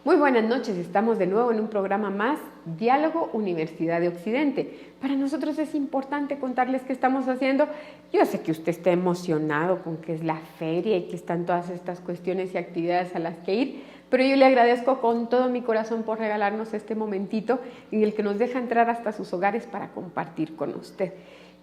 Muy buenas noches, estamos de nuevo en un programa más, Diálogo Universidad de Occidente. Para nosotros es importante contarles qué estamos haciendo. Yo sé que usted está emocionado con que es la feria y que están todas estas cuestiones y actividades a las que ir, pero yo le agradezco con todo mi corazón por regalarnos este momentito en el que nos deja entrar hasta sus hogares para compartir con usted.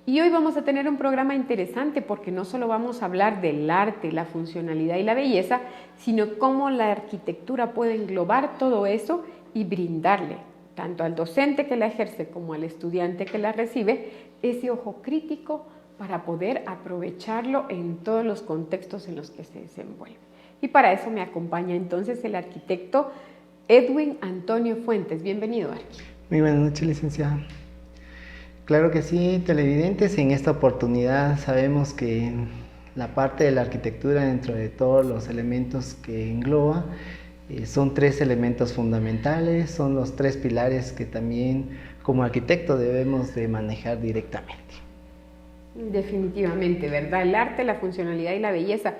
Y hoy vamos a tener un programa interesante porque no solo vamos a hablar del arte, la funcionalidad y la belleza, sino cómo la arquitectura puede englobar todo eso y brindarle, tanto al docente que la ejerce como al estudiante que la recibe, ese ojo crítico para poder aprovecharlo en todos los contextos en los que se desenvuelve. Y para eso me acompaña entonces el arquitecto Edwin Antonio Fuentes. Bienvenido, Arqui. Muy buenas noches, licenciada. Claro que sí, televidentes, en esta oportunidad sabemos que la parte de la arquitectura dentro de todos los elementos que engloba son tres elementos fundamentales, son los tres pilares que también como arquitecto debemos de manejar directamente. Definitivamente, ¿verdad? El arte, la funcionalidad y la belleza.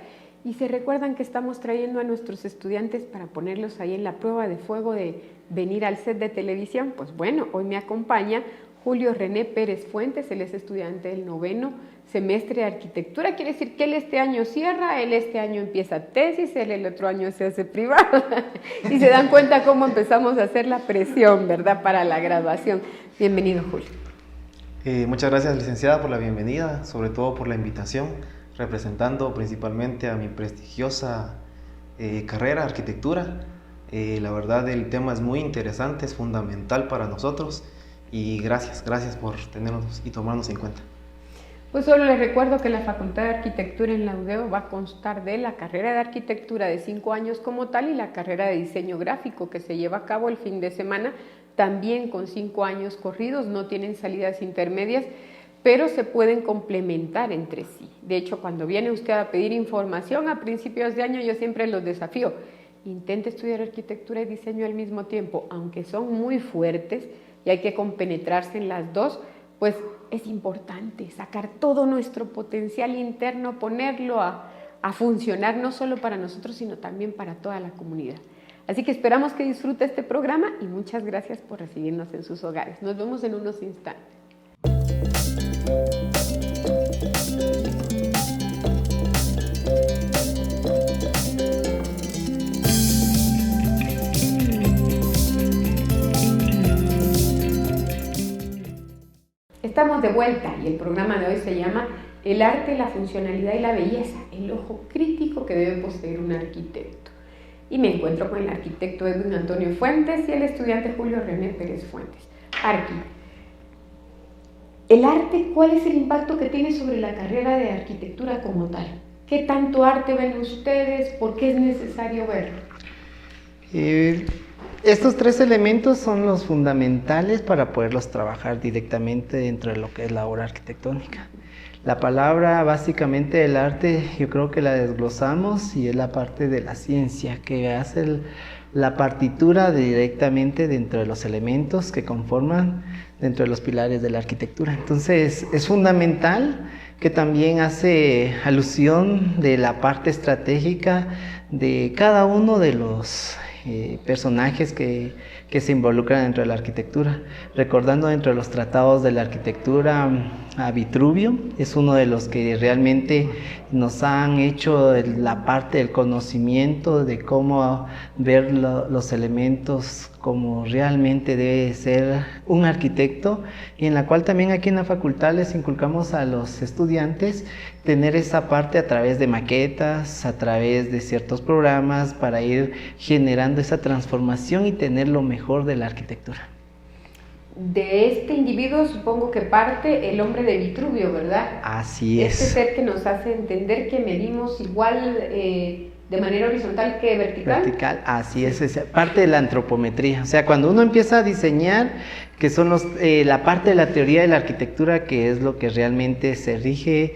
Y se recuerdan que estamos trayendo a nuestros estudiantes para ponerlos ahí en la prueba de fuego de venir al set de televisión. Pues bueno, hoy me acompaña Julio René Pérez Fuentes, él es estudiante del 9º semestre de arquitectura, quiere decir que él este año cierra, él este año empieza tesis, él el otro año se hace privado y se dan cuenta cómo empezamos a hacer la presión, ¿verdad?, para la graduación. Bienvenido, Julio. Muchas gracias, licenciada, por la bienvenida, sobre todo por la invitación, representando principalmente a mi prestigiosa carrera, arquitectura. La verdad, el tema es muy interesante, es fundamental para nosotros. Y gracias por tenernos y tomarnos en cuenta. Pues solo les recuerdo que la Facultad de Arquitectura en la UDEO va a constar de la carrera de arquitectura de 5 años como tal y la carrera de diseño gráfico que se lleva a cabo el fin de semana, también con 5 años corridos, no tienen salidas intermedias, pero se pueden complementar entre sí. De hecho, cuando viene usted a pedir información a principios de año, yo siempre los desafío. Intente estudiar arquitectura y diseño al mismo tiempo, aunque son muy fuertes, y hay que compenetrarse en las dos, pues es importante sacar todo nuestro potencial interno, ponerlo a funcionar no solo para nosotros, sino también para toda la comunidad. Así que esperamos que disfrute este programa y muchas gracias por recibirnos en sus hogares. Nos vemos en unos instantes. Estamos de vuelta y el programa de hoy se llama El arte, la funcionalidad y la belleza, el ojo crítico que debe poseer un arquitecto. Y me encuentro con el arquitecto Edwin Antonio Fuentes y el estudiante Julio René Pérez Fuentes. Arqui, el arte, ¿cuál es el impacto que tiene sobre la carrera de arquitectura como tal? ¿Qué tanto arte ven ustedes? ¿Por qué es necesario verlo? Estos tres elementos son los fundamentales para poderlos trabajar directamente dentro de lo que es la obra arquitectónica. La palabra básicamente del arte yo creo que la desglosamos y es la parte de la ciencia que hace la partitura directamente dentro de los elementos que conforman dentro de los pilares de la arquitectura. Entonces es fundamental que también hace alusión de la parte estratégica de cada uno de los personajes que se involucran dentro de la arquitectura. Recordando dentro de los tratados de la arquitectura a Vitruvio, es uno de los que realmente nos han hecho la parte del conocimiento de cómo ver los elementos como realmente debe ser un arquitecto, y en la cual también aquí en la facultad les inculcamos a los estudiantes tener esa parte a través de maquetas, a través de ciertos programas para ir generando esa transformación y tener lo mejor de la arquitectura. De este individuo supongo que parte el hombre de Vitruvio, ¿verdad? Así es. Este ser que nos hace entender que medimos igual de manera horizontal que vertical. Vertical, así es parte de la antropometría. O sea, cuando uno empieza a diseñar, que son la parte de la teoría de la arquitectura, que es lo que realmente se rige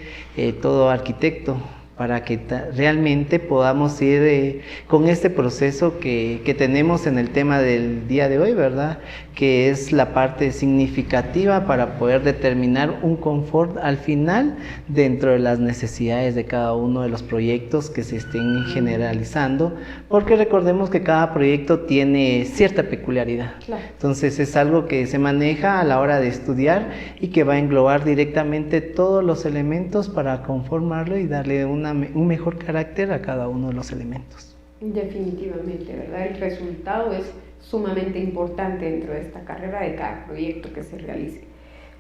todo arquitecto, para que realmente podamos ir con este proceso que tenemos en el tema del día de hoy, ¿verdad? Que es la parte significativa para poder determinar un confort al final dentro de las necesidades de cada uno de los proyectos que se estén generalizando, porque recordemos que cada proyecto tiene cierta peculiaridad. Claro. Entonces es algo que se maneja a la hora de estudiar y que va a englobar directamente todos los elementos para conformarlo y darle un mejor carácter a cada uno de los elementos. Definitivamente, ¿verdad? El resultado es sumamente importante dentro de esta carrera de cada proyecto que se realice.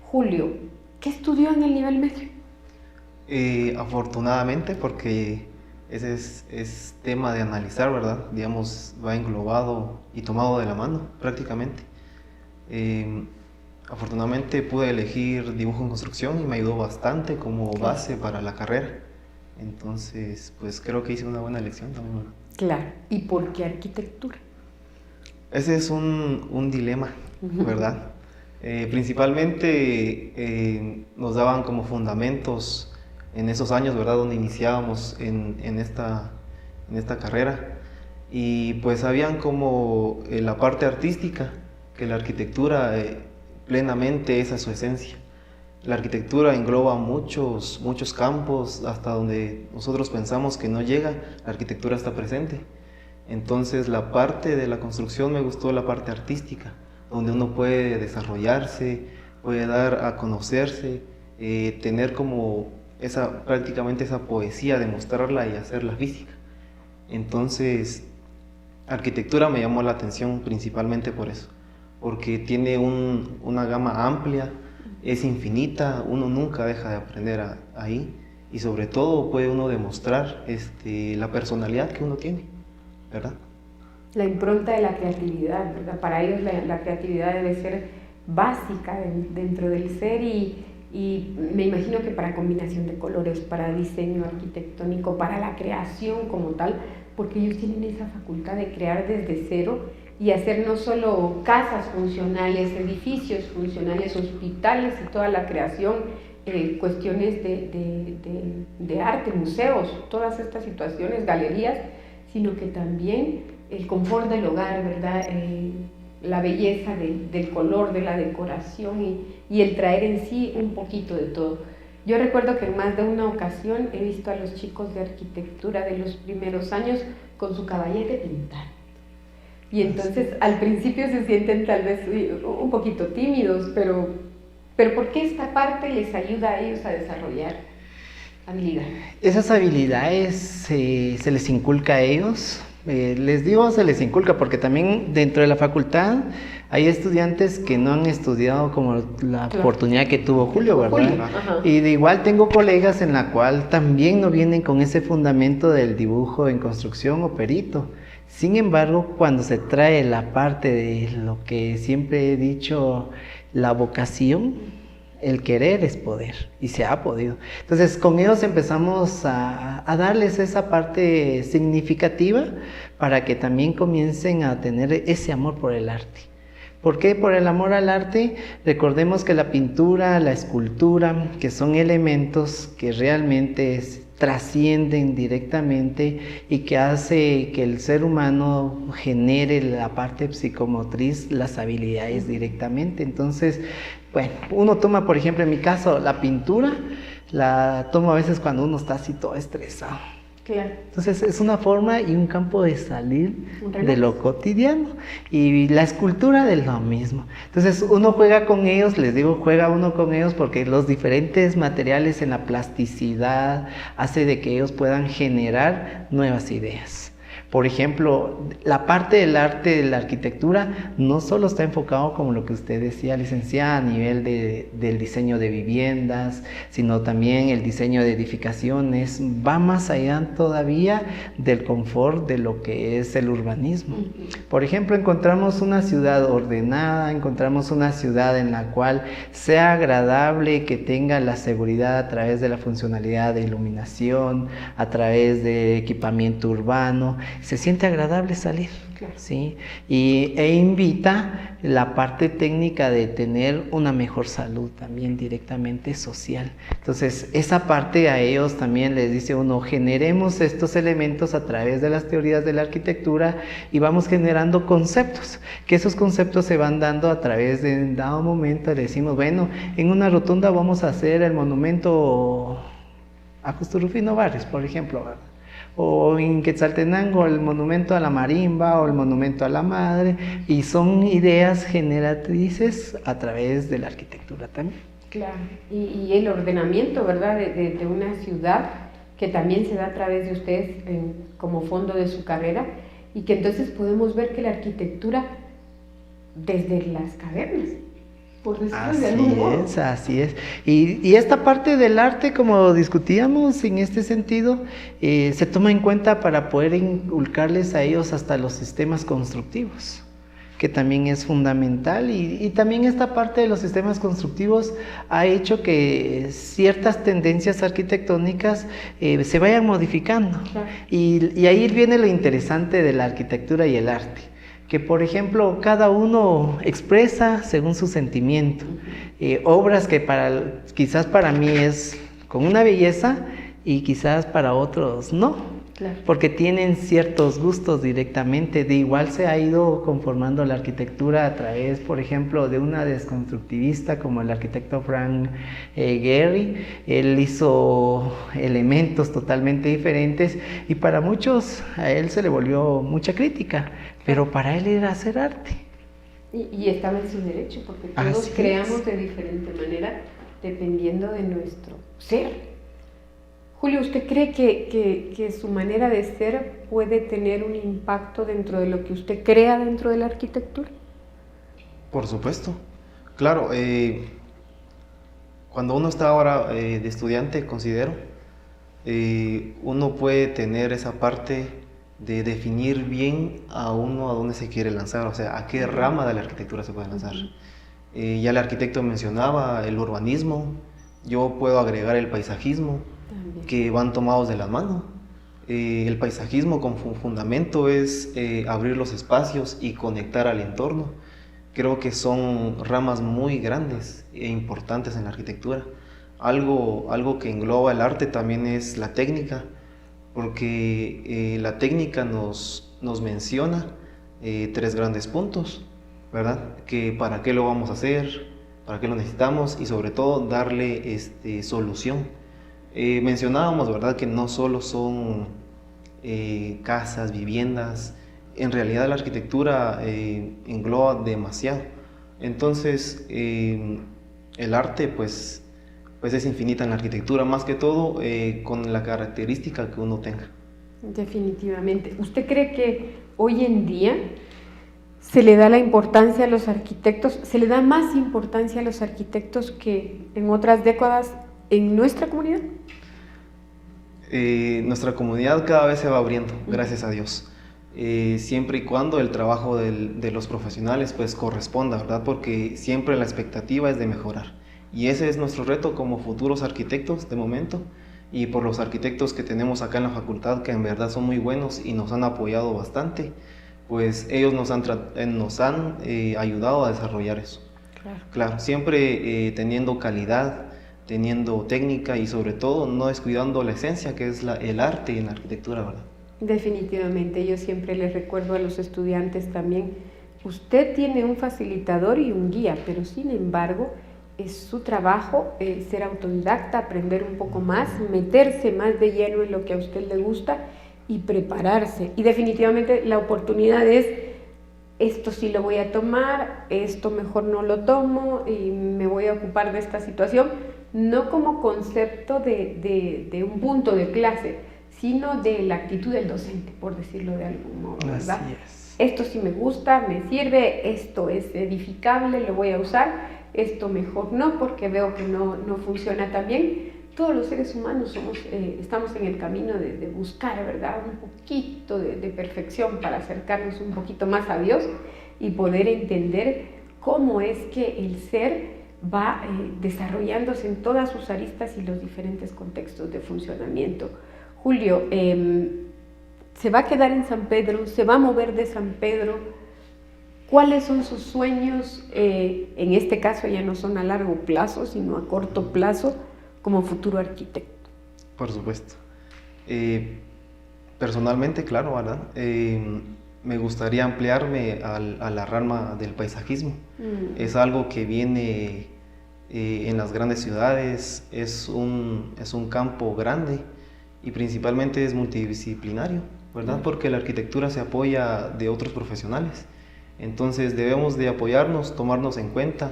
Julio, ¿qué estudió en el nivel medio? Afortunadamente, porque ese es tema de analizar, ¿verdad? Digamos, va englobado y tomado de la mano prácticamente. Afortunadamente pude elegir dibujo en construcción y me ayudó bastante como base para la carrera. Entonces, pues creo que hice una buena elección también, ¿verdad? Claro. ¿Y por qué arquitectura? Ese es un dilema, ¿verdad? Principalmente nos daban como fundamentos en esos años, ¿verdad? Donde iniciábamos en esta carrera. Y pues habían como la parte artística, que la arquitectura plenamente esa es su esencia. La arquitectura engloba muchos campos, hasta donde nosotros pensamos que no llega, la arquitectura está presente. Entonces la parte de la construcción me gustó la parte artística, donde uno puede desarrollarse, puede dar a conocerse, tener como prácticamente esa poesía, demostrarla y hacerla física. Entonces, arquitectura me llamó la atención principalmente por eso, porque tiene una gama amplia, es infinita, uno nunca deja de aprender ahí, y sobre todo puede uno demostrar la personalidad que uno tiene, ¿verdad? La impronta de la creatividad, ¿verdad? Para ellos la creatividad debe ser básica dentro del ser y me imagino que para combinación de colores, para diseño arquitectónico, para la creación como tal, porque ellos tienen esa facultad de crear desde cero y hacer no solo casas funcionales, edificios funcionales, hospitales y toda la creación, cuestiones de arte, museos, todas estas situaciones, galerías, sino que también el confort del hogar, ¿verdad? La belleza del color, de la decoración y el traer en sí un poquito de todo. Yo recuerdo que en más de una ocasión he visto a los chicos de arquitectura de los primeros años con su caballete pintando. Y entonces al principio se sienten tal vez un poquito tímidos, pero ¿por qué esta parte les ayuda a ellos a desarrollar habilidades? Esas habilidades se les inculca a ellos. Les digo se les inculca porque también dentro de la facultad hay estudiantes que no han estudiado como la oportunidad que tuvo Julio, ¿verdad? Y de igual tengo colegas en la cual también no vienen con ese fundamento del dibujo en construcción o perito. Sin embargo, cuando se trae la parte de lo que siempre he dicho, la vocación, el querer es poder, y se ha podido. Entonces, con ellos empezamos a darles esa parte significativa para que también comiencen a tener ese amor por el arte. ¿Por qué? Por el amor al arte. Recordemos que la pintura, la escultura, que son elementos que realmente trascienden directamente y que hace que el ser humano genere la parte psicomotriz, las habilidades directamente. Entonces, bueno, uno toma, por ejemplo, en mi caso, la pintura, la tomo a veces cuando uno está así todo estresado. Claro. Entonces es una forma y un campo de salir de lo cotidiano, y la escultura de lo mismo. Entonces uno juega con ellos, les digo, juega uno con ellos porque los diferentes materiales en la plasticidad hace de que ellos puedan generar nuevas ideas. Por ejemplo, la parte del arte de la arquitectura no solo está enfocado, como lo que usted decía, licenciada, a nivel del diseño de viviendas, sino también el diseño de edificaciones, va más allá todavía del confort de lo que es el urbanismo. Por ejemplo, encontramos una ciudad ordenada, encontramos una ciudad en la cual sea agradable, que tenga la seguridad a través de la funcionalidad de iluminación, a través de equipamiento urbano, se siente agradable salir, Claro. ¿sí? E invita la parte técnica de tener una mejor salud también directamente social. Entonces, esa parte a ellos también les dice uno, generemos estos elementos a través de las teorías de la arquitectura y vamos generando conceptos, que esos conceptos se van dando a través de en dado momento, le decimos, bueno, en una rotunda vamos a hacer el monumento a Justo Rufino Barrios, por ejemplo, ¿verdad? O en Quetzaltenango el monumento a la marimba o el monumento a la madre, y son ideas generatrices a través de la arquitectura también. Claro, y el ordenamiento, ¿verdad?, de una ciudad que también se da a través de ustedes como fondo de su carrera, y que entonces podemos ver que la arquitectura desde las cavernas, por decirlo de algún modo. Así es. Y esta parte del arte, como discutíamos en este sentido, se toma en cuenta para poder inculcarles a ellos hasta los sistemas constructivos, que también es fundamental, y también esta parte de los sistemas constructivos ha hecho que ciertas tendencias arquitectónicas se vayan modificando. Claro. Y ahí viene lo interesante de la arquitectura y el arte, que por ejemplo cada uno expresa según su sentimiento, obras que quizás para mí es con una belleza y quizás para otros no. Claro. Porque tienen ciertos gustos directamente. De igual se ha ido conformando la arquitectura a través, por ejemplo, de una desconstructivista como el arquitecto Frank Gehry. Él hizo elementos totalmente diferentes y para muchos a él se le volvió mucha crítica, pero para él era hacer arte. Y estaba en su derecho, porque todos creamos de diferente manera dependiendo de nuestro ser. Julio, ¿usted cree que su manera de ser puede tener un impacto dentro de lo que usted crea dentro de la arquitectura? Por supuesto. Claro, cuando uno está ahora de estudiante, considero, uno puede tener esa parte de definir bien a uno a dónde se quiere lanzar, o sea, a qué rama de la arquitectura se puede lanzar. Ya el arquitecto mencionaba el urbanismo, yo puedo agregar el paisajismo, que van tomados de la mano. El paisajismo como fundamento es abrir los espacios y conectar al entorno. Creo que son ramas muy grandes e importantes en la arquitectura. Algo que engloba el arte también es la técnica, porque la técnica nos menciona 3 grandes puntos, ¿verdad? Que para qué lo vamos a hacer, para qué lo necesitamos y sobre todo darle solución. Mencionábamos, ¿verdad?, que no solo son casas, viviendas, en realidad la arquitectura engloba demasiado. Entonces, el arte pues es infinita en la arquitectura, más que todo con la característica que uno tenga. Definitivamente. ¿Usted cree que hoy en día se le da la importancia a los arquitectos, se le da más importancia a los arquitectos que en otras décadas en nuestra comunidad? Nuestra comunidad cada vez se va abriendo, gracias a Dios. Siempre y cuando el trabajo de los profesionales pues corresponda, ¿verdad? Porque siempre la expectativa es de mejorar. Y ese es nuestro reto como futuros arquitectos de momento, y por los arquitectos que tenemos acá en la facultad, que en verdad son muy buenos y nos han apoyado bastante, pues ellos nos han ayudado a desarrollar eso. Claro, siempre teniendo calidad, teniendo técnica y sobre todo no descuidando la esencia que es el arte en la arquitectura, ¿verdad? Definitivamente, yo siempre les recuerdo a los estudiantes también, usted tiene un facilitador y un guía, pero sin embargo es su trabajo ser autodidacta, aprender un poco más, meterse más de lleno en lo que a usted le gusta y prepararse. Y definitivamente la oportunidad es, esto sí lo voy a tomar, esto mejor no lo tomo y me voy a ocupar de esta situación, no como concepto de un punto de clase, sino de la actitud del docente, por decirlo de algún modo, ¿verdad? Así es. Esto sí me gusta, me sirve, esto es edificable, lo voy a usar, esto mejor no, porque veo que no funciona tan bien. Todos los seres humanos estamos en el camino de buscar, ¿verdad?, un poquito de perfección para acercarnos un poquito más a Dios y poder entender cómo es que el ser va desarrollándose en todas sus aristas y los diferentes contextos de funcionamiento. Julio, ¿Se va a quedar en San Pedro? ¿Se va a mover de San Pedro? ¿Cuáles son sus sueños? En este caso ya no son a largo plazo, sino a corto plazo como futuro arquitecto. Por supuesto. Personalmente, claro, ¿verdad? Me gustaría ampliarme a la rama del paisajismo. Es algo que viene en las grandes ciudades, es un campo grande y principalmente es multidisciplinario, ¿verdad? Porque la arquitectura se apoya de otros profesionales. Entonces debemos de apoyarnos, tomarnos en cuenta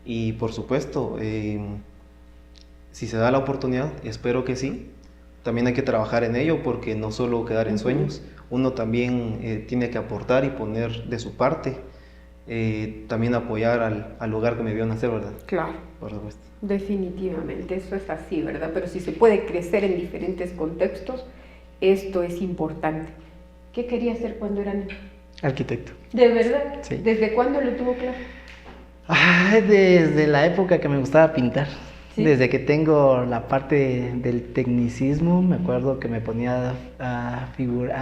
y por supuesto, si se da la oportunidad, espero que sí, también hay que trabajar en ello porque no solo quedar en sueños, uno también tiene que aportar y poner de su parte, también apoyar al lugar que me vio nacer, ¿verdad? Claro. Por supuesto. Definitivamente, eso es así, ¿verdad? Pero si se puede crecer en diferentes contextos, esto es importante. ¿Qué quería hacer cuando era niño? Arquitecto. ¿De verdad? Sí. ¿Desde cuándo lo tuvo claro? Desde la época que me gustaba pintar. ¿Sí? Desde que tengo la parte del tecnicismo, me acuerdo que me ponía a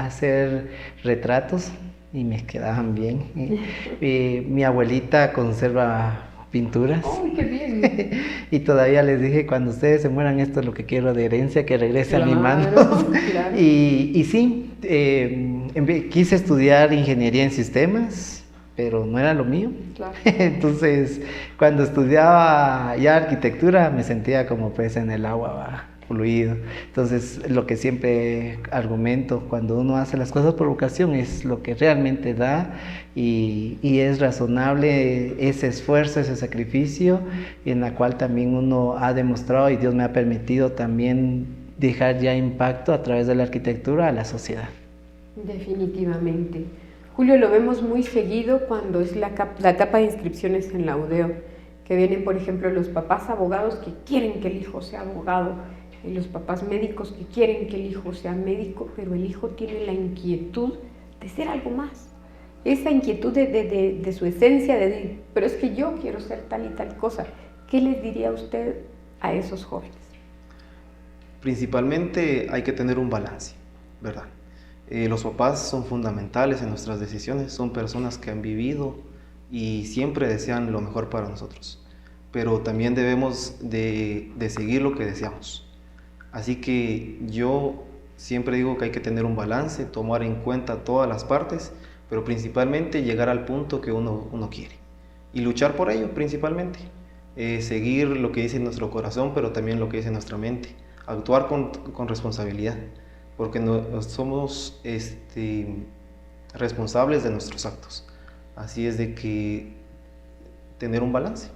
hacer retratos y me quedaban bien. Mi abuelita conserva pinturas. ¡Ay, qué bien! Y todavía les dije, cuando ustedes se mueran, esto es lo que quiero de herencia, que regrese a mi mano. Claro. Y sí, quise estudiar ingeniería en sistemas, pero no era lo mío. Claro. Entonces, cuando estudiaba ya arquitectura, me sentía como pez en el agua, fluido. Entonces, lo que siempre argumento, cuando uno hace las cosas por vocación, es lo que realmente da y es razonable ese esfuerzo, ese sacrificio, y en la cual también uno ha demostrado y Dios me ha permitido también dejar ya impacto a través de la arquitectura a la sociedad. Definitivamente. Julio, lo vemos muy seguido cuando es la etapa de inscripciones en la UDEO, que vienen, por ejemplo, los papás abogados que quieren que el hijo sea abogado, y los papás médicos que quieren que el hijo sea médico, pero el hijo tiene la inquietud de ser algo más. Esa inquietud de su esencia, de decir, pero es que yo quiero ser tal y tal cosa. ¿Qué les diría usted a esos jóvenes? Principalmente hay que tener un balance, ¿verdad? Los papás son fundamentales en nuestras decisiones, son personas que han vivido y siempre desean lo mejor para nosotros, pero también debemos de seguir lo que deseamos. Así que yo siempre digo que hay que tener un balance, tomar en cuenta todas las partes, pero principalmente llegar al punto que uno quiere y luchar por ello principalmente. Seguir lo que dice nuestro corazón, pero también lo que dice nuestra mente, actuar con responsabilidad, porque somos responsables de nuestros actos. Así es de que tener un balance.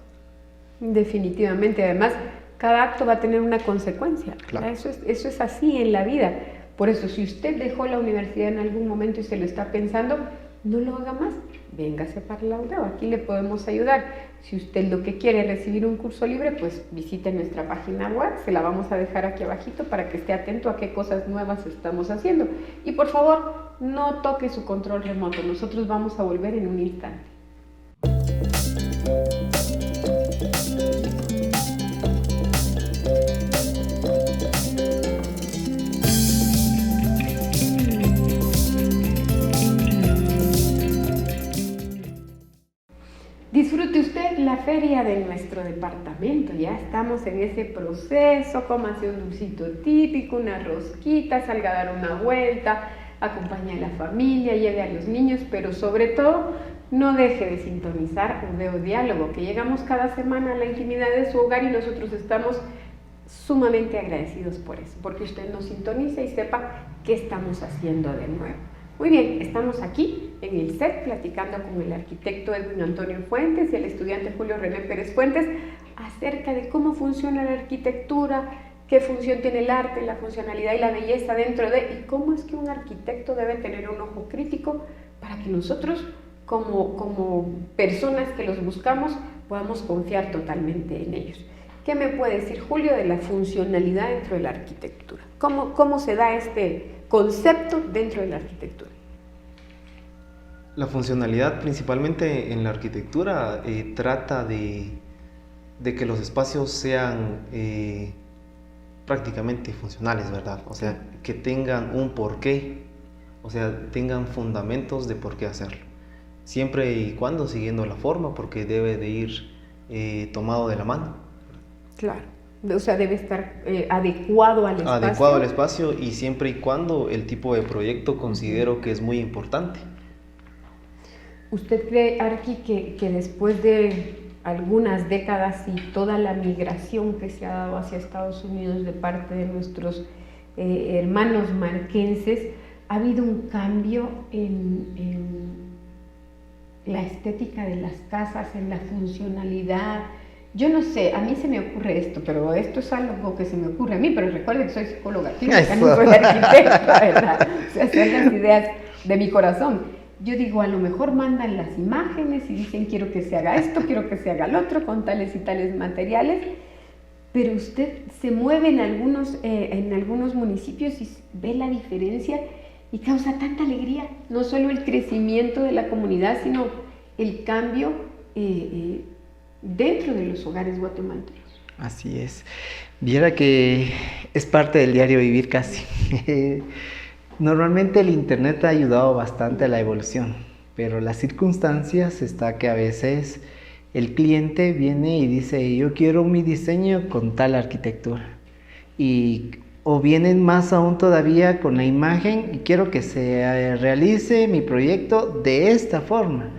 Definitivamente, además, cada acto va a tener una consecuencia. Claro. Eso es así en la vida. Por eso, si usted dejó la universidad en algún momento y se lo está pensando, no lo haga más. Véngase para la UDEO, aquí le podemos ayudar. Si usted lo que quiere es recibir un curso libre, pues visite nuestra página web, se la vamos a dejar aquí abajito para que esté atento a qué cosas nuevas estamos haciendo. Y por favor, no toque su control remoto, nosotros vamos a volver en un instante. Disfrute usted la feria de nuestro departamento, ya estamos en ese proceso, cómase un dulcito típico, una rosquita, salga a dar una vuelta, acompañe a la familia, lleve a los niños, pero sobre todo no deje de sintonizar UDEO Diálogo, que llegamos cada semana a la intimidad de su hogar y nosotros estamos sumamente agradecidos por eso, porque usted nos sintonice y sepa qué estamos haciendo de nuevo. Muy bien, estamos aquí en el set platicando con el arquitecto Edwin Antonio Fuentes y el estudiante Julio René Pérez Fuentes acerca de cómo funciona la arquitectura, qué función tiene el arte, la funcionalidad y la belleza dentro de, y cómo es que un arquitecto debe tener un ojo crítico para que nosotros como personas que los buscamos podamos confiar totalmente en ellos. ¿Qué me puede decir Julio de la funcionalidad dentro de la arquitectura? ¿Cómo se da este concepto dentro de la arquitectura? La funcionalidad principalmente en la arquitectura trata de que los espacios sean prácticamente funcionales, ¿verdad? O sea, que tengan un porqué, o sea, tengan fundamentos de por qué hacerlo. Siempre y cuando siguiendo la forma, porque debe de ir tomado de la mano. Claro, o sea, debe estar adecuado al espacio. Adecuado al espacio y siempre y cuando el tipo de proyecto considero que es muy importante. ¿Usted cree, Arqui, que después de algunas décadas y toda la migración que se ha dado hacia Estados Unidos de parte de nuestros hermanos marquenses, ha habido un cambio en la estética de las casas, en la funcionalidad? Yo no sé, a mí se me ocurre esto, pero esto es algo que se me ocurre a mí, pero recuerde que soy psicóloga clínica, no soy arquitecta, ¿verdad? O sea, son las ideas de mi corazón. Yo digo, a lo mejor mandan las imágenes y dicen, quiero que se haga esto, quiero que se haga lo otro, con tales y tales materiales, pero usted se mueve en algunos municipios y ve la diferencia y causa tanta alegría, no solo el crecimiento de la comunidad, sino el cambio dentro de los hogares guatemaltecos. Así es. Viera que es parte del diario vivir casi. Normalmente el internet ha ayudado bastante a la evolución, pero las circunstancias está que a veces el cliente viene y dice, yo quiero mi diseño con tal arquitectura, o vienen más aún todavía con la imagen y quiero que se realice mi proyecto de esta forma.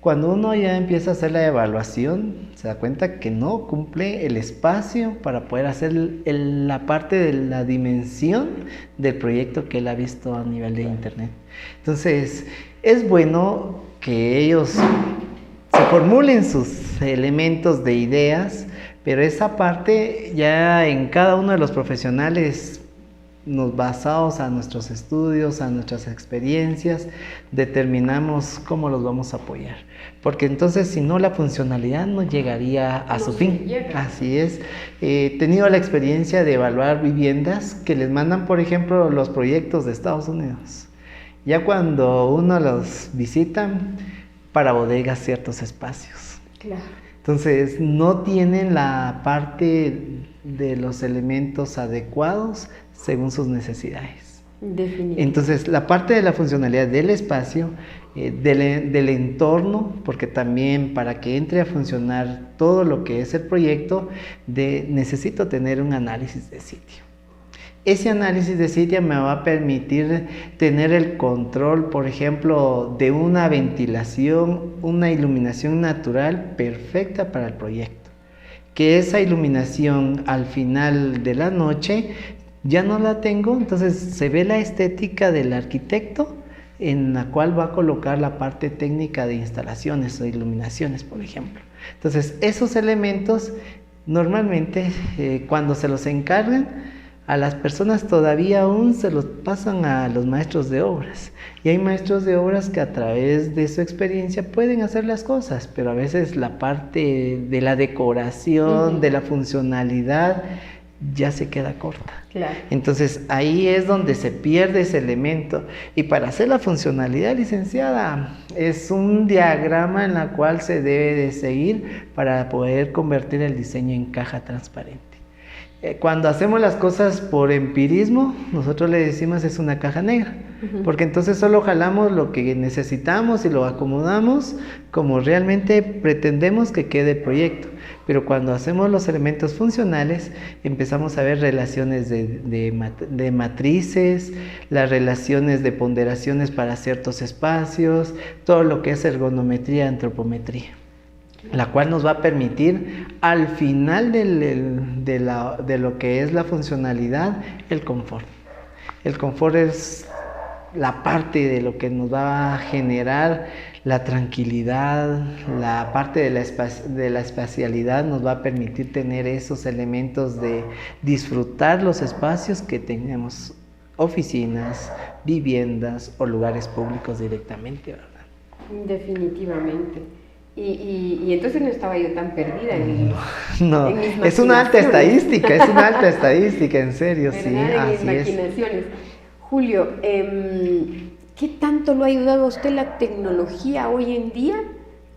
Cuando uno ya empieza a hacer la evaluación, se da cuenta que no cumple el espacio para poder hacer la parte de la dimensión del proyecto que él ha visto a nivel de internet. Entonces, es bueno que ellos se formulen sus elementos de ideas, pero esa parte ya en cada uno de los profesionales, nos basamos a nuestros estudios, a nuestras experiencias, determinamos cómo los vamos a apoyar. Porque entonces, si no, la funcionalidad no llegaría a su fin. Así es. He tenido la experiencia de evaluar viviendas que les mandan, por ejemplo, los proyectos de Estados Unidos. Ya cuando uno los visita, para bodegas ciertos espacios. Claro. Entonces, no tienen la parte de los elementos adecuados según sus necesidades. Definitivamente. Entonces, la parte de la funcionalidad del espacio, del entorno, porque también para que entre a funcionar todo lo que es el proyecto, necesito tener un análisis de sitio. Ese análisis de sitio me va a permitir tener el control, por ejemplo, de una ventilación, una iluminación natural perfecta para el proyecto. Que esa iluminación al final de la noche ya no la tengo, entonces se ve la estética del arquitecto en la cual va a colocar la parte técnica de instalaciones o iluminaciones, por ejemplo. Entonces, esos elementos normalmente cuando se los encargan, a las personas todavía aún se los pasan a los maestros de obras. Y hay maestros de obras que a través de su experiencia pueden hacer las cosas, pero a veces la parte de la decoración, de la funcionalidad, ya se queda corta. Claro. Entonces ahí es donde se pierde ese elemento. Y para hacer la funcionalidad, licenciada, es un diagrama en la cual se debe de seguir para poder convertir el diseño en caja transparente. Cuando hacemos las cosas por empirismo, nosotros le decimos es una caja negra, porque entonces solo jalamos lo que necesitamos y lo acomodamos como realmente pretendemos que quede el proyecto. Pero cuando hacemos los elementos funcionales, empezamos a ver relaciones de matrices, las relaciones de ponderaciones para ciertos espacios, todo lo que es ergonometría, antropometría, la cual nos va a permitir al final de lo que es la funcionalidad, el confort. El confort es la parte de lo que nos va a generar la tranquilidad, la parte de la espacialidad nos va a permitir tener esos elementos de disfrutar los espacios que tenemos, oficinas, viviendas o lugares públicos directamente, ¿verdad? Definitivamente. Y entonces no estaba yo tan perdida no, en mis es una alta estadística, en serio, ¿verdad? Sí, en así mis maquinaciones. Julio, ¿qué tanto lo ha ayudado a usted la tecnología hoy en día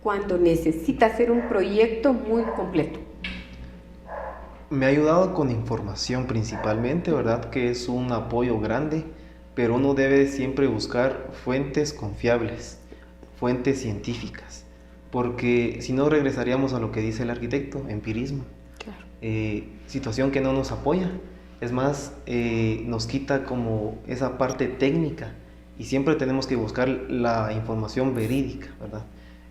cuando necesita hacer un proyecto muy completo? Me ha ayudado con información principalmente, ¿verdad? Que es un apoyo grande pero uno debe siempre buscar fuentes confiables, fuentes científicas, porque si no regresaríamos a lo que dice el arquitecto, empirismo. Claro. Situación que no nos apoya, es más, nos quita como esa parte técnica y siempre tenemos que buscar la información verídica, ¿verdad?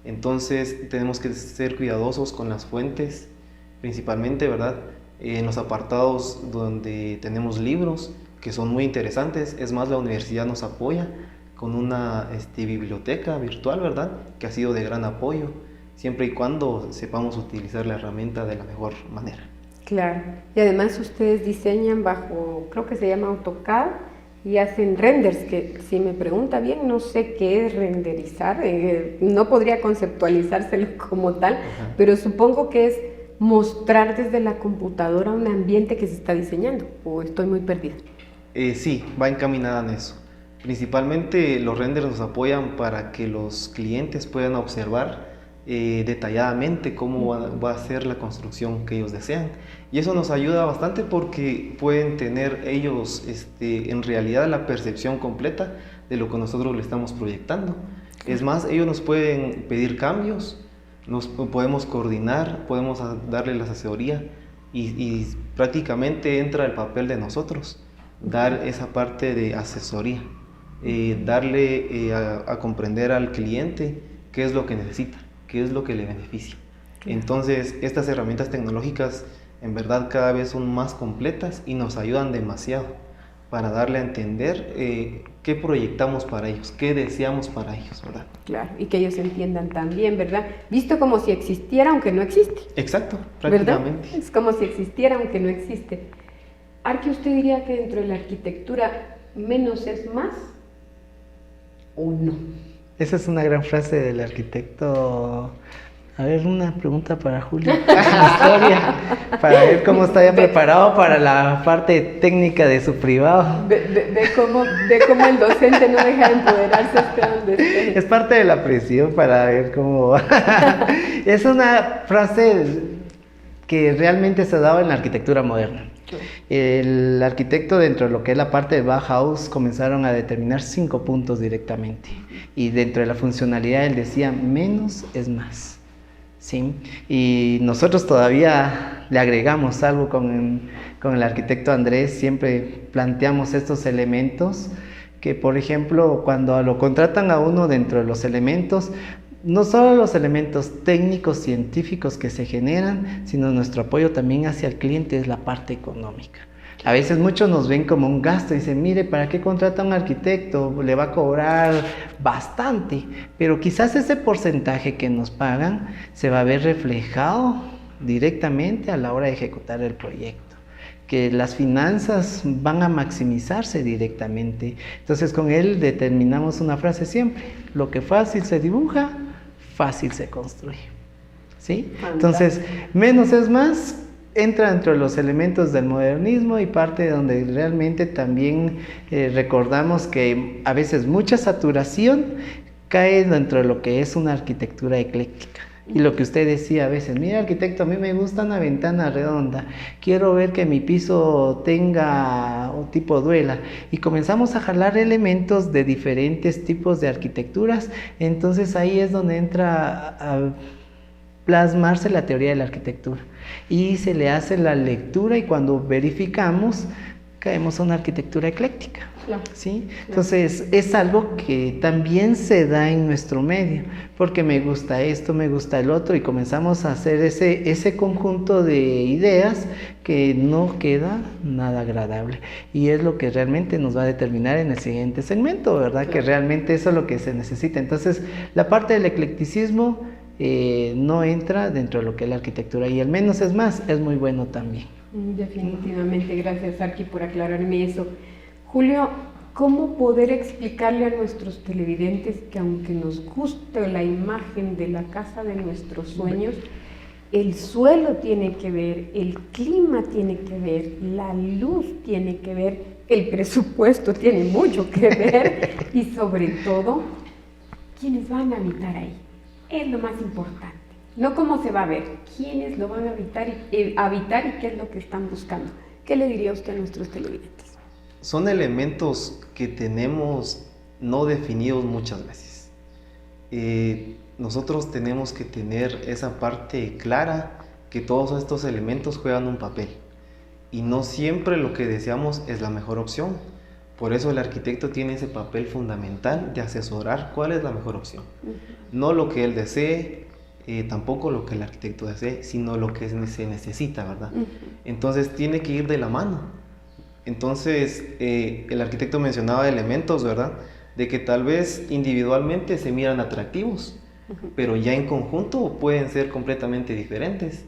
Entonces tenemos que ser cuidadosos con las fuentes, principalmente, ¿verdad? En los apartados donde tenemos libros que son muy interesantes, es más, la universidad nos apoya con una biblioteca virtual, ¿verdad? Que ha sido de gran apoyo, siempre y cuando sepamos utilizar la herramienta de la mejor manera. Claro, y además ustedes diseñan bajo, creo que se llama AutoCAD, y hacen renders, que si me pregunta bien, no sé qué es renderizar, no podría conceptualizárselo como tal, pero supongo que es mostrar desde la computadora un ambiente que se está diseñando, o estoy muy perdida. Sí, va encaminada en eso. Principalmente los renders nos apoyan para que los clientes puedan observar detalladamente cómo va a ser la construcción que ellos desean. Y eso nos ayuda bastante porque pueden tener ellos en realidad la percepción completa de lo que nosotros le estamos proyectando. Es más, ellos nos pueden pedir cambios, nos podemos coordinar, podemos darle la asesoría y prácticamente entra el papel de nosotros, dar esa parte de asesoría, darle a comprender al cliente qué es lo que necesita, qué es lo que le beneficia. Entonces, estas herramientas tecnológicas en verdad cada vez son más completas y nos ayudan demasiado para darle a entender qué proyectamos para ellos, qué deseamos para ellos, ¿verdad? Claro, y que ellos entiendan también, ¿verdad? Visto como si existiera aunque no existe. Exacto, prácticamente. ¿Verdad? Es como si existiera aunque no existe. Arqui, ¿usted diría que dentro de la arquitectura menos es más o no? Esa es una gran frase del arquitecto. A ver, una pregunta para Julio. Historia, para ver cómo está ya preparado para la parte técnica de su privado. De cómo el docente no deja de empoderarse hasta donde esté. Es parte de la presión para ver cómo va. Es una frase que realmente se ha dado en la arquitectura moderna. El arquitecto, dentro de lo que es la parte de Bauhaus, comenzaron a determinar 5 puntos directamente, y dentro de la funcionalidad él decía menos es más, ¿sí? Y nosotros todavía le agregamos algo con el arquitecto Andrés. Siempre planteamos estos elementos que, por ejemplo, cuando lo contratan a uno, dentro de los elementos, no solo los elementos técnicos, científicos que se generan, sino nuestro apoyo también hacia el cliente es la parte económica. A veces muchos nos ven como un gasto y dicen, mire, ¿para qué contrata a un arquitecto? Le va a cobrar bastante, pero quizás ese porcentaje que nos pagan se va a ver reflejado directamente a la hora de ejecutar el proyecto, que las finanzas van a maximizarse directamente. Entonces con él determinamos una frase siempre: lo que fácil se dibuja, fácil se construye, ¿sí? Entonces, menos es más entra dentro de los elementos del modernismo, y parte de donde realmente también recordamos que a veces mucha saturación cae dentro de lo que es una arquitectura ecléctica. Y lo que usted decía a veces, mira arquitecto, a mí me gusta una ventana redonda, quiero ver que mi piso tenga un tipo duela, y comenzamos a jalar elementos de diferentes tipos de arquitecturas. Entonces ahí es donde entra a plasmarse la teoría de la arquitectura, y se le hace la lectura, y cuando verificamos caemos a una arquitectura ecléctica. Claro. ¿Sí? Entonces es algo que también se da en nuestro medio, porque me gusta esto, me gusta el otro, y comenzamos a hacer ese conjunto de ideas que no queda nada agradable, y es lo que realmente nos va a determinar en el siguiente segmento, ¿verdad? Claro. Que realmente eso es lo que se necesita. Entonces la parte del eclecticismo no entra dentro de lo que es la arquitectura, y el menos es más es muy bueno también. Definitivamente, gracias Arqui por aclararme eso. Julio, ¿cómo poder explicarle a nuestros televidentes que aunque nos guste la imagen de la casa de nuestros sueños, el suelo tiene que ver, el clima tiene que ver, la luz tiene que ver, el presupuesto tiene mucho que ver y sobre todo, ¿quiénes van a habitar ahí? Es lo más importante. No cómo se va a ver, quiénes lo van a habitar y qué es lo que están buscando. ¿Qué le diría usted a nuestros televidentes? son elementos que tenemos no definidos muchas veces. Nosotros tenemos que tener esa parte clara que todos estos elementos juegan un papel y no siempre lo que deseamos es la mejor opción. Por eso el arquitecto tiene ese papel fundamental de asesorar cuál es la mejor opción. No lo que él desee, tampoco lo que el arquitecto desee, sino lo que se necesita, ¿verdad? Entonces tiene que ir de la mano. Entonces el arquitecto mencionaba elementos, ¿verdad? De que tal vez individualmente se miran atractivos, pero ya en conjunto pueden ser completamente diferentes.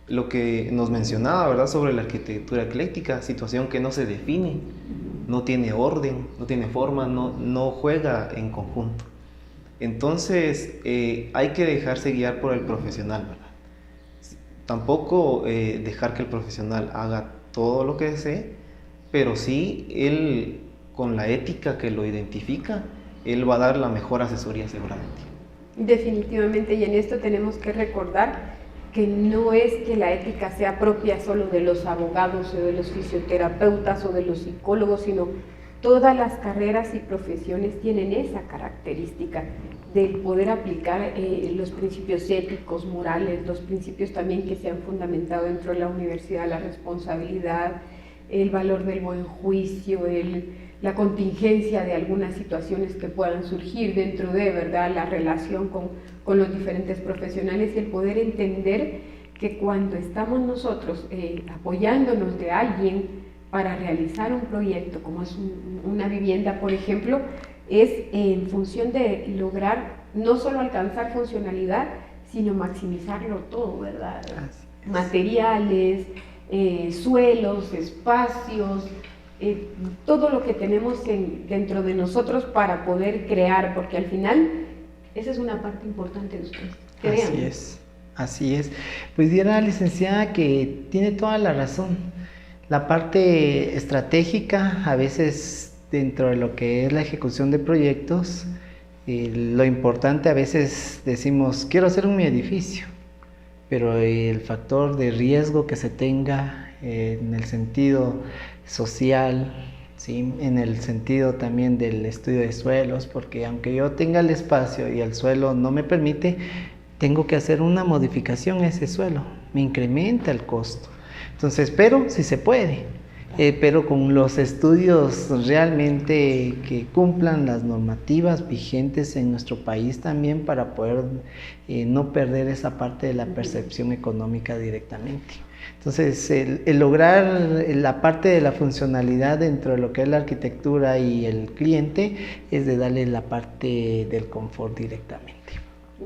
Lo que nos mencionaba, ¿verdad? Sobre la arquitectura ecléctica, situación que no se define, no tiene orden, no tiene forma, no juega en conjunto. Entonces hay que dejarse guiar por el profesional, ¿verdad? Tampoco dejar que el profesional haga todo lo que desee, pero sí él, con la ética que lo identifica, él va a dar la mejor asesoría seguramente. Definitivamente, y en esto tenemos que recordar que no es que la ética sea propia solo de los abogados o de los fisioterapeutas o de los psicólogos, sino todas las carreras y profesiones tienen esa característica de poder aplicar los principios éticos, morales, los principios también que se han fundamentado dentro de la universidad, la responsabilidad, el valor del buen juicio, la contingencia de algunas situaciones que puedan surgir dentro de, ¿verdad?, la relación con los diferentes profesionales, y el poder entender que cuando estamos nosotros apoyándonos de alguien para realizar un proyecto, como es una vivienda, por ejemplo, es en función de lograr no solo alcanzar funcionalidad, sino maximizarlo todo, ¿verdad? Materiales, suelos, espacios, todo lo que tenemos dentro de nosotros para poder crear, porque al final esa es una parte importante de ustedes. Crean. Así es. Pues diera la licenciada que tiene toda la razón. La parte estratégica, a veces dentro de lo que es la ejecución de proyectos, lo importante a veces decimos, quiero hacer mi edificio, pero el factor de riesgo que se tenga en el sentido social, ¿sí?, en el sentido también del estudio de suelos, porque aunque yo tenga el espacio y el suelo no me permite, tengo que hacer una modificación a ese suelo, me incrementa el costo. Entonces, pero sí se puede, pero con los estudios realmente que cumplan las normativas vigentes en nuestro país también, para poder no perder esa parte de la percepción económica directamente. Entonces, el lograr la parte de la funcionalidad dentro de lo que es la arquitectura y el cliente es de darle la parte del confort directamente.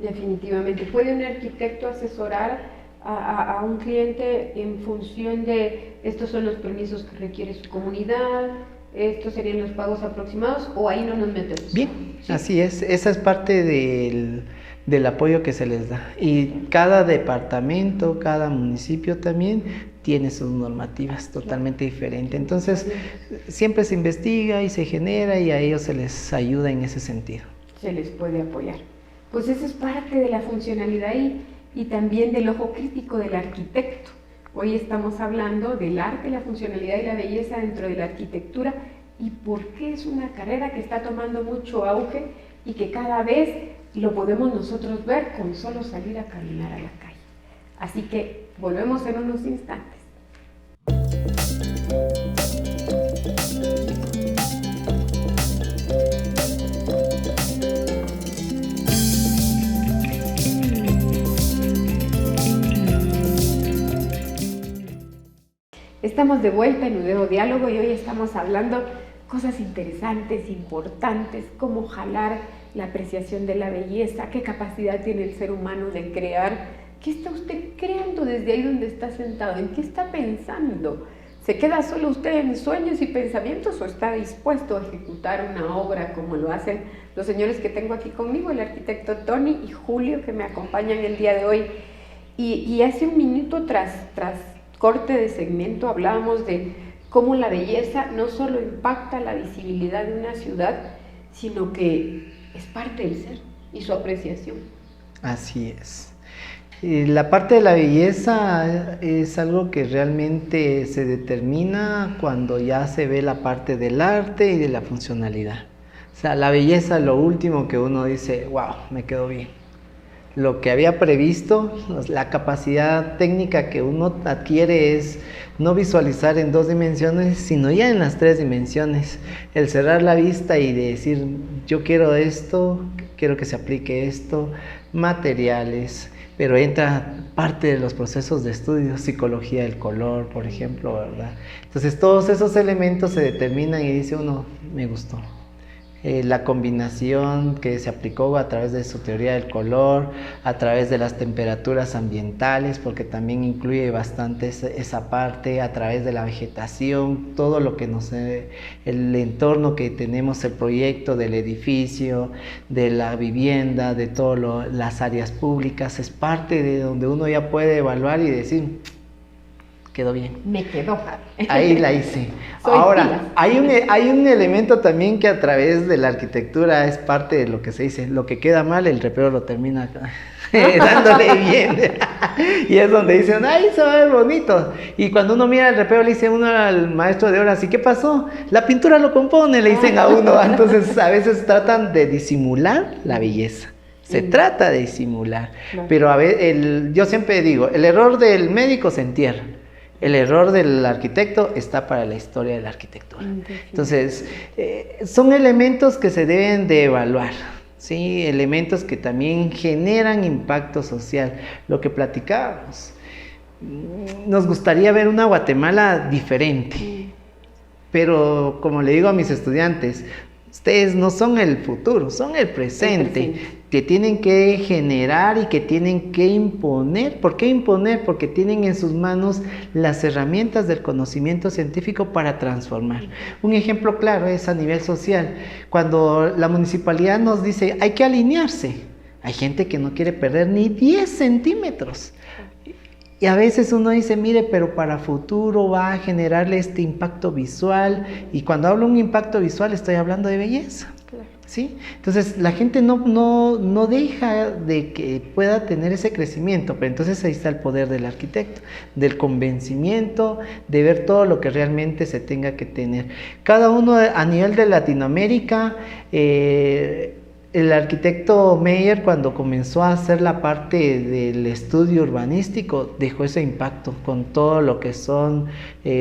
Definitivamente. ¿Puede un arquitecto asesorar a un cliente en función de estos son los permisos que requiere su comunidad, estos serían los pagos aproximados, o ahí no nos metemos? Bien, ¿sí? Así es, esa es parte del apoyo que se les da, y cada departamento, cada municipio también tiene sus normativas totalmente diferentes, entonces siempre se investiga y se genera, y a ellos se les ayuda en ese sentido. Se les puede apoyar. Pues esa es parte de la funcionalidad y también del ojo crítico del arquitecto. Hoy estamos hablando del arte, la funcionalidad y la belleza dentro de la arquitectura, y por qué es una carrera que está tomando mucho auge y que cada vez lo podemos nosotros ver con solo salir a caminar a la calle. Así que volvemos en unos instantes. Estamos de vuelta en Udeo Diálogo y hoy estamos hablando cosas interesantes, importantes, cómo jalar la apreciación de la belleza, qué capacidad tiene el ser humano de crear, qué está usted creando desde ahí donde está sentado, en qué está pensando. ¿Se queda solo usted en sueños y pensamientos o está dispuesto a ejecutar una obra como lo hacen los señores que tengo aquí conmigo, el arquitecto Tony y Julio, que me acompañan el día de hoy? Y hace un minuto tras corte de segmento hablábamos de cómo la belleza no solo impacta la visibilidad de una ciudad, sino que es parte del ser y su apreciación. Así es. Y la parte de la belleza es algo que realmente se determina cuando ya se ve la parte del arte y de la funcionalidad. O sea, la belleza es lo último que uno dice, wow, me quedó bien. Lo que había previsto, la capacidad técnica que uno adquiere es no visualizar en 2 dimensiones, sino ya en las 3 dimensiones. El cerrar la vista y decir, yo quiero esto, quiero que se aplique esto, materiales, pero entra parte de los procesos de estudio, psicología del color, por ejemplo, ¿verdad? Entonces todos esos elementos se determinan y dice uno, me gustó. La combinación que se aplicó a través de su teoría del color, a través de las temperaturas ambientales, porque también incluye bastante esa parte, a través de la vegetación, todo lo que el entorno que tenemos, el proyecto del edificio, de la vivienda, de todas las áreas públicas, es parte de donde uno ya puede evaluar y decir, quedó bien. Me quedó. Ahí la hice. Ahora, hay un elemento también que a través de la arquitectura es parte de lo que se dice, lo que queda mal, el repero lo termina dándole bien. Y es donde dicen, ay, se va a ver bonito. Y cuando uno mira el repero, le dice uno al maestro de obras, ¿y qué pasó? La pintura lo compone, le dicen a uno. Entonces, a veces tratan de disimular la belleza. Se trata de disimular. Claro. Pero a veces, yo siempre digo, el error del médico se entierra. El error del arquitecto está para la historia de la arquitectura. Entonces, son elementos que se deben de evaluar, ¿sí? Elementos que también generan impacto social. Lo que platicábamos, nos gustaría ver una Guatemala diferente, pero como le digo a mis estudiantes, ustedes no son el futuro, son el presente, que tienen que generar y que tienen que imponer. ¿Por qué imponer? Porque tienen en sus manos las herramientas del conocimiento científico para transformar. Un ejemplo claro es a nivel social. Cuando la municipalidad nos dice, hay que alinearse, hay gente que no quiere perder ni 10 centímetros. Y a veces uno dice, mire, pero para futuro va a generarle este impacto visual. Y cuando hablo de un impacto visual, estoy hablando de belleza. Claro. ¿Sí? Entonces, la gente no deja de que pueda tener ese crecimiento. Pero entonces ahí está el poder del arquitecto, del convencimiento, de ver todo lo que realmente se tenga que tener. Cada uno a nivel de Latinoamérica... El arquitecto Meyer, cuando comenzó a hacer la parte del estudio urbanístico, dejó ese impacto con todo lo que son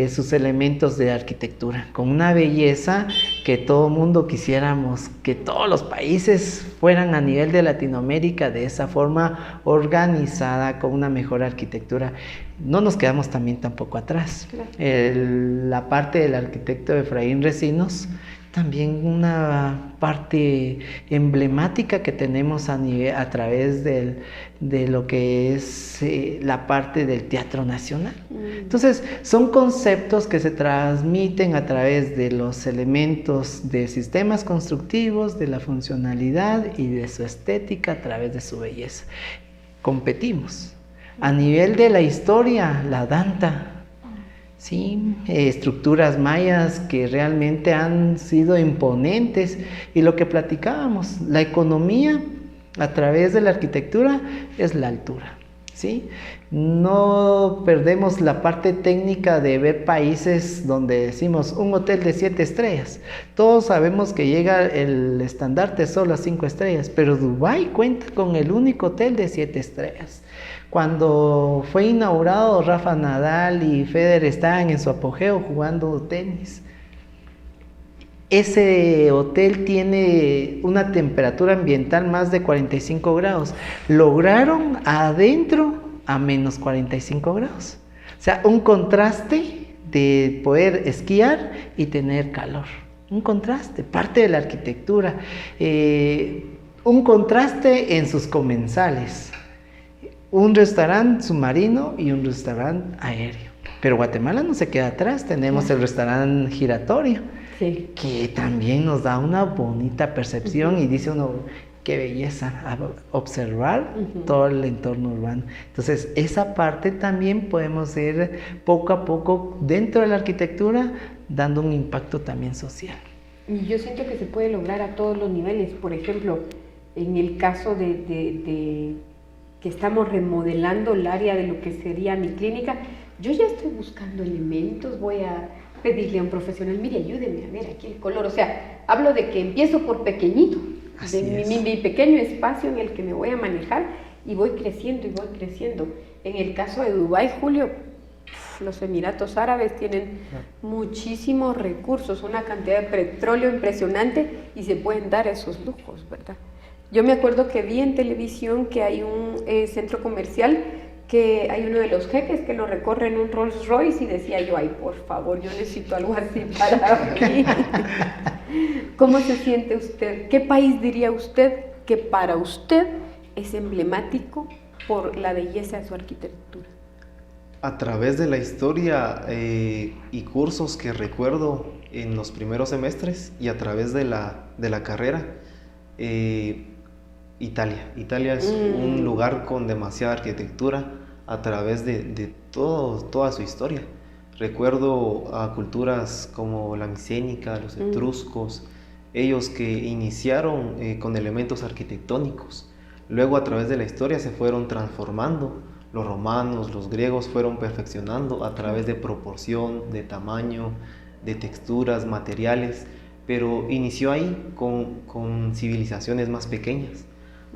sus elementos de arquitectura, con una belleza que todo mundo quisiéramos, que todos los países fueran a nivel de Latinoamérica de esa forma organizada, con una mejor arquitectura. No nos quedamos también tampoco atrás. Claro. La parte del arquitecto Efraín Recinos, también una parte emblemática que tenemos a través de lo que es la parte del Teatro Nacional. Entonces, son conceptos que se transmiten a través de los elementos de sistemas constructivos, de la funcionalidad y de su estética a través de su belleza. Competimos. A nivel de la historia, la Danta, sí, estructuras mayas que realmente han sido imponentes, y lo que platicábamos, la economía a través de la arquitectura es la altura, ¿sí? No perdemos la parte técnica de ver países donde decimos un hotel de 7 estrellas. Todos sabemos que llega el estandarte solo a 5 estrellas, pero Dubái cuenta con el único hotel de 7 estrellas. Cuando fue inaugurado, Rafa Nadal y Federer estaban en su apogeo jugando tenis. Ese hotel tiene una temperatura ambiental más de 45 grados. Lograron adentro a menos 45 grados. O sea, un contraste de poder esquiar y tener calor. Un contraste, parte de la arquitectura. Un contraste en sus comensales. Un restaurante submarino y un restaurante aéreo. Pero Guatemala no se queda atrás, tenemos el restaurante giratorio, sí, que también nos da una bonita percepción, y dice uno, qué belleza observar todo el entorno urbano. Entonces, esa parte también podemos ir poco a poco dentro de la arquitectura, dando un impacto también social. Y yo siento que se puede lograr a todos los niveles. Por ejemplo, en el caso de que estamos remodelando el área de lo que sería mi clínica, yo ya estoy buscando elementos, voy a pedirle a un profesional, mire, ayúdeme a ver aquí el color. O sea, hablo de que empiezo por pequeñito, Así de es. mi pequeño espacio en el que me voy a manejar y voy creciendo y voy creciendo. En el caso de Dubái, Julio, los Emiratos Árabes tienen muchísimos recursos, una cantidad de petróleo impresionante y se pueden dar esos lujos, ¿verdad? Yo me acuerdo que vi en televisión que hay un centro comercial, que hay uno de los jeques que lo recorre en un Rolls Royce y decía yo, ay, por favor, yo necesito algo así para mí. ¿Cómo se siente usted? ¿Qué país diría usted que para usted es emblemático por la belleza de su arquitectura? A través de la historia y cursos que recuerdo en los primeros semestres y a través de la carrera, Italia. Italia es un lugar con demasiada arquitectura a través de toda su historia. Recuerdo a culturas como la micénica, los etruscos, ellos que iniciaron con elementos arquitectónicos. Luego a través de la historia se fueron transformando. Los romanos, los griegos fueron perfeccionando a través de proporción, de tamaño, de texturas, materiales, pero inició ahí con civilizaciones más pequeñas.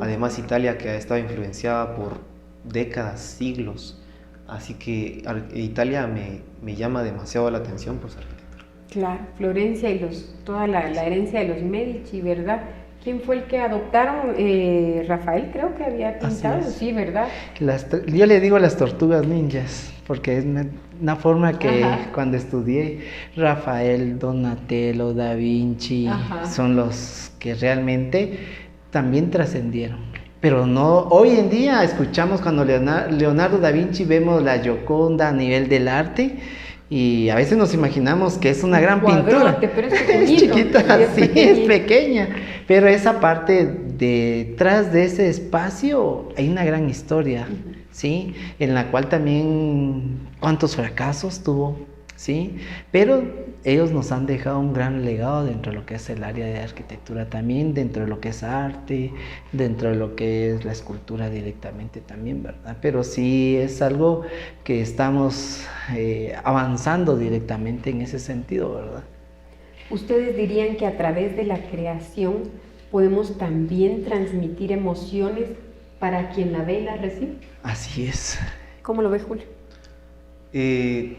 Además, Italia, que ha estado influenciada por décadas, siglos, así que Italia me llama demasiado la atención por su arquitectura. Claro, Florencia y toda la herencia de los Medici, ¿verdad? ¿Quién fue el que adoptaron? Rafael, creo que había pintado, sí, ¿verdad? Yo le digo las tortugas ninjas, porque es una forma que cuando estudié, Rafael, Donatello, Da Vinci, son los que realmente también trascendieron. Pero no, hoy en día escuchamos cuando Leonardo da Vinci, vemos la Gioconda a nivel del arte, y a veces nos imaginamos que es una gran pintura. Pero es chiquita, sí, es pequeña. Pero esa parte detrás de ese espacio hay una gran historia, ¿sí? En la cual también cuántos fracasos tuvo, ¿sí? Pero ellos nos han dejado un gran legado dentro de lo que es el área de arquitectura también, dentro de lo que es arte, dentro de lo que es la escultura directamente también, ¿verdad? Pero sí es algo que estamos avanzando directamente en ese sentido, ¿verdad? ¿Ustedes dirían que a través de la creación podemos también transmitir emociones para quien la ve y la recibe? Así es. ¿Cómo lo ve, Julio? El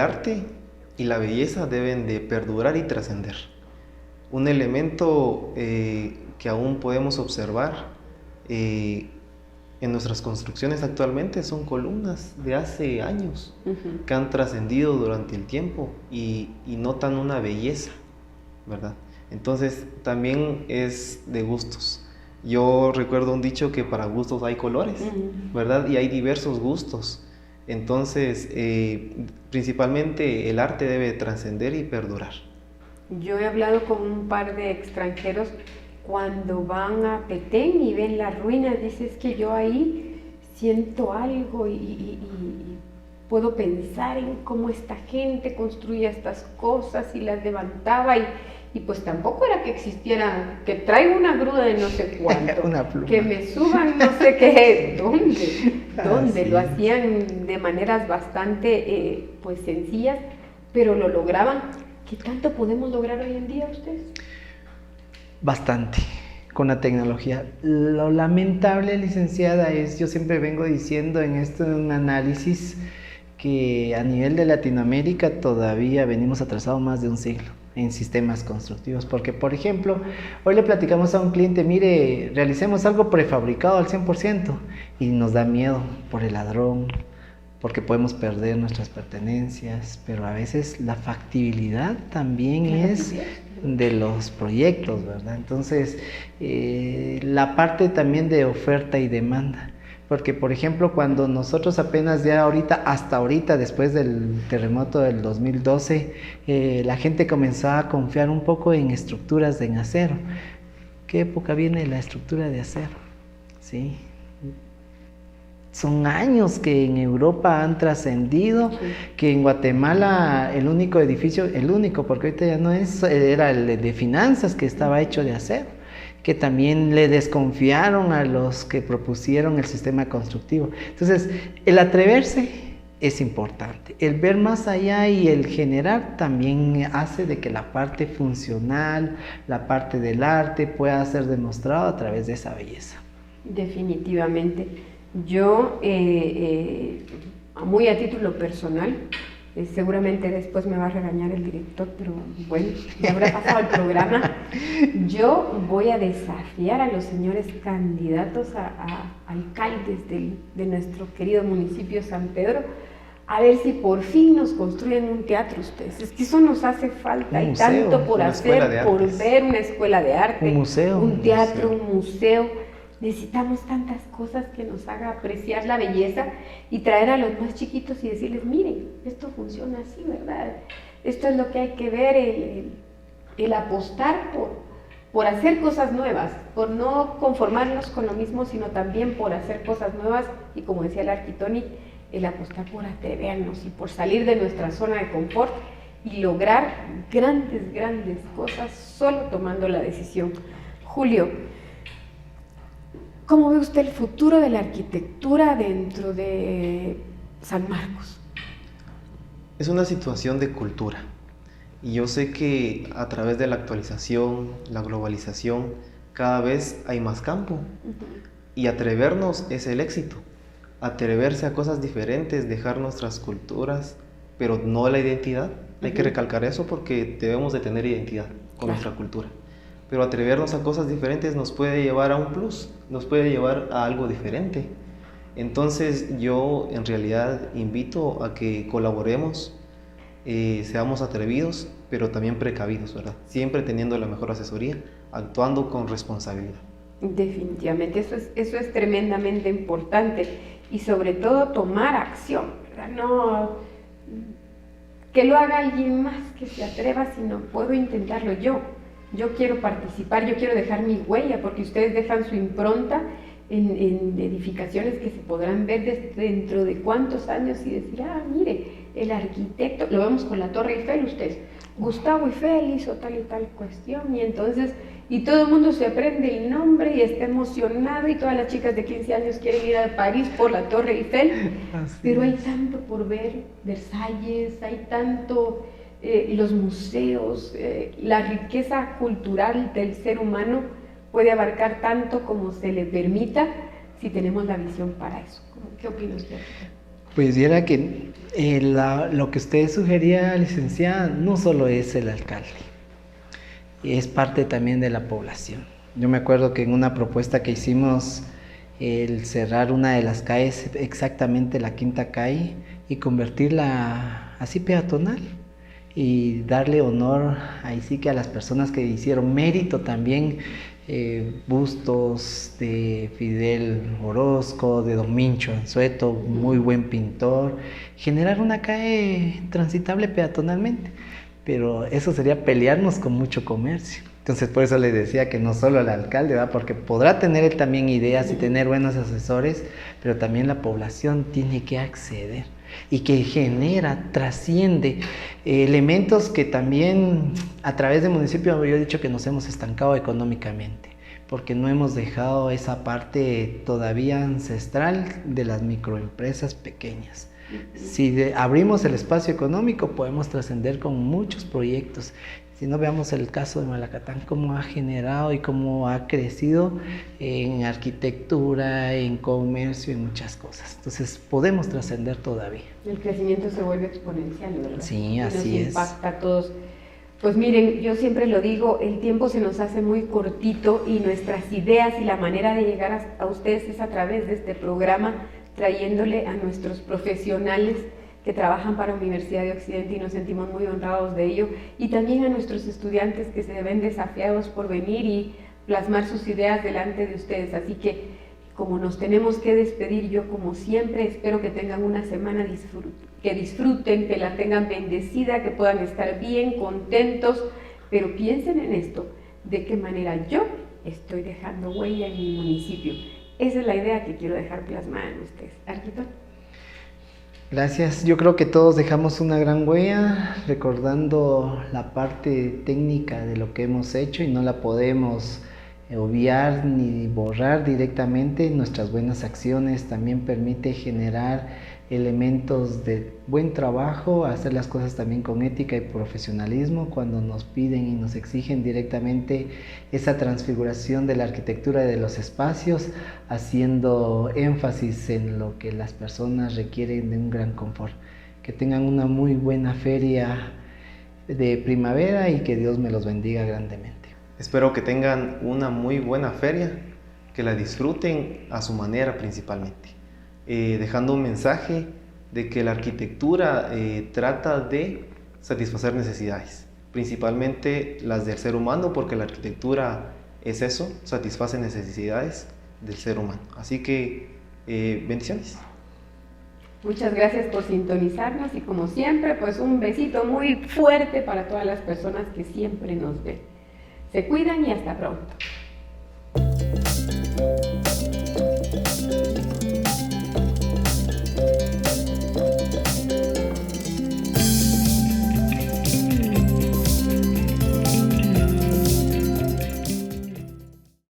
arte y la belleza deben de perdurar y trascender. Un elemento que aún podemos observar en nuestras construcciones actualmente son columnas de hace años que han trascendido durante el tiempo y notan una belleza, ¿verdad? Entonces también es de gustos. Yo recuerdo un dicho que para gustos hay colores, ¿verdad? Y hay diversos gustos. Entonces, principalmente el arte debe trascender y perdurar. Yo he hablado con un par de extranjeros cuando van a Petén y ven las ruinas, dices que yo ahí siento algo y puedo pensar en cómo esta gente construía estas cosas y las levantaba y pues tampoco era que existiera, que traigo una grúa de no sé cuánto, que me suban no sé qué, ¿dónde? Lo hacían de maneras bastante pues sencillas, pero lo lograban. ¿Qué tanto podemos lograr hoy en día ustedes? Bastante, con la tecnología. Lo lamentable, licenciada, es, yo siempre vengo diciendo en esto un análisis, que a nivel de Latinoamérica todavía venimos atrasados más de un siglo en sistemas constructivos, porque por ejemplo, hoy le platicamos a un cliente, mire, realicemos algo prefabricado al 100% y nos da miedo por el ladrón, porque podemos perder nuestras pertenencias, pero a veces la factibilidad también es de los proyectos, ¿verdad? Entonces, la parte también de oferta y demanda. Porque, por ejemplo, cuando nosotros apenas hasta ahorita, después del terremoto del 2012, la gente comenzaba a confiar un poco en estructuras en acero. ¿Qué época viene la estructura de acero? ¿Sí? Son años que en Europa han trascendido, que en Guatemala el único edificio, porque ahorita ya no es, era el de finanzas que estaba hecho de acero, que también le desconfiaron a los que propusieron el sistema constructivo. Entonces, el atreverse es importante. El ver más allá y el generar también hace de que la parte funcional, la parte del arte pueda ser demostrado a través de esa belleza. Definitivamente. Yo, muy a título personal, seguramente después me va a regañar el director, pero bueno, ya habrá pasado el programa. Yo voy a desafiar a los señores candidatos a alcaldes de nuestro querido municipio San Pedro, a ver si por fin nos construyen un teatro ustedes. Es que eso nos hace falta, hay tanto por hacer, por ver, una escuela de arte, un museo, un teatro, un museo. Necesitamos tantas cosas que nos haga apreciar la belleza y traer a los más chiquitos y decirles, miren, esto funciona así, ¿verdad? Esto es lo que hay que ver, el apostar por hacer cosas nuevas, por no conformarnos con lo mismo, sino también por hacer cosas nuevas y, como decía el Arquitoni, el apostar por atrevernos y por salir de nuestra zona de confort y lograr grandes, grandes cosas solo tomando la decisión. Julio, ¿cómo ve usted el futuro de la arquitectura dentro de San Marcos? Es una situación de cultura. Y yo sé que a través de la actualización, la globalización, cada vez hay más campo. Y atrevernos es el éxito. Atreverse a cosas diferentes, dejar nuestras culturas, pero no la identidad. Hay que recalcar eso porque debemos de tener identidad con nuestra cultura. Pero atrevernos a cosas diferentes nos puede llevar a un plus, nos puede llevar a algo diferente. Entonces yo en realidad invito a que colaboremos, seamos atrevidos, pero también precavidos, ¿verdad? Siempre teniendo la mejor asesoría, actuando con responsabilidad. Definitivamente, eso es tremendamente importante y sobre todo tomar acción, ¿verdad? No que lo haga alguien más que se atreva, sino puedo intentarlo yo. Yo quiero participar, yo quiero dejar mi huella, porque ustedes dejan su impronta en edificaciones que se podrán ver dentro de cuántos años y decir, mire, el arquitecto, lo vemos con la Torre Eiffel, ustedes, Gustavo Eiffel hizo tal y tal cuestión, y entonces, y todo el mundo se aprende el nombre y está emocionado, y todas las chicas de 15 años quieren ir a París por la Torre Eiffel, pero hay tanto por ver, Versalles, hay tanto... los museos, la riqueza cultural del ser humano puede abarcar tanto como se le permita si tenemos la visión para eso. ¿Qué opina usted? Pues viera que lo que usted sugería, licenciada, no solo es el alcalde, es parte también de la población. Yo me acuerdo que en una propuesta que hicimos, el cerrar una de las calles, exactamente la quinta calle, y convertirla así peatonal, y darle honor ahí sí que a las personas que hicieron mérito también, bustos de Fidel Orozco, de Don Mincho Anzueto, muy buen pintor, generar una calle transitable peatonalmente, pero eso sería pelearnos con mucho comercio. Entonces por eso les decía que no solo el alcalde, ¿verdad? Porque podrá tener él también ideas y tener buenos asesores, pero también la población tiene que acceder y que genera, trasciende elementos que también a través del municipio yo he dicho que nos hemos estancado económicamente, porque no hemos dejado esa parte todavía ancestral de las microempresas pequeñas. Si abrimos el espacio económico podemos trascender con muchos proyectos. Si no, veamos el caso de Malacatán, cómo ha generado y cómo ha crecido en arquitectura, en comercio, en muchas cosas. Entonces, podemos trascender todavía. El crecimiento se vuelve exponencial, ¿verdad? Sí, así es. Nos impacta a todos. Pues miren, yo siempre lo digo, el tiempo se nos hace muy cortito y nuestras ideas y la manera de llegar a ustedes es a través de este programa, trayéndole a nuestros profesionales que trabajan para Universidad de Occidente y nos sentimos muy honrados de ello, y también a nuestros estudiantes que se ven desafiados por venir y plasmar sus ideas delante de ustedes. Así que, como nos tenemos que despedir, yo como siempre espero que tengan una semana que disfruten, que la tengan bendecida, que puedan estar bien, contentos, pero piensen en esto, de qué manera yo estoy dejando huella en mi municipio. Esa es la idea que quiero dejar plasmada en ustedes. Arquitecto. Gracias. Yo creo que todos dejamos una gran huella recordando la parte técnica de lo que hemos hecho y no la podemos obviar ni borrar directamente nuestras buenas acciones, también permite generar elementos de buen trabajo, hacer las cosas también con ética y profesionalismo cuando nos piden y nos exigen directamente esa transfiguración de la arquitectura de los espacios, haciendo énfasis en lo que las personas requieren de un gran confort. Que tengan una muy buena feria de primavera y que Dios me los bendiga grandemente. Espero que tengan una muy buena feria, que la disfruten a su manera principalmente, dejando un mensaje de que la arquitectura trata de satisfacer necesidades, principalmente las del ser humano, porque la arquitectura es eso, satisface necesidades del ser humano. Así que bendiciones. Muchas gracias por sintonizarnos y como siempre, pues un besito muy fuerte para todas las personas que siempre nos ven. Se cuidan y hasta pronto.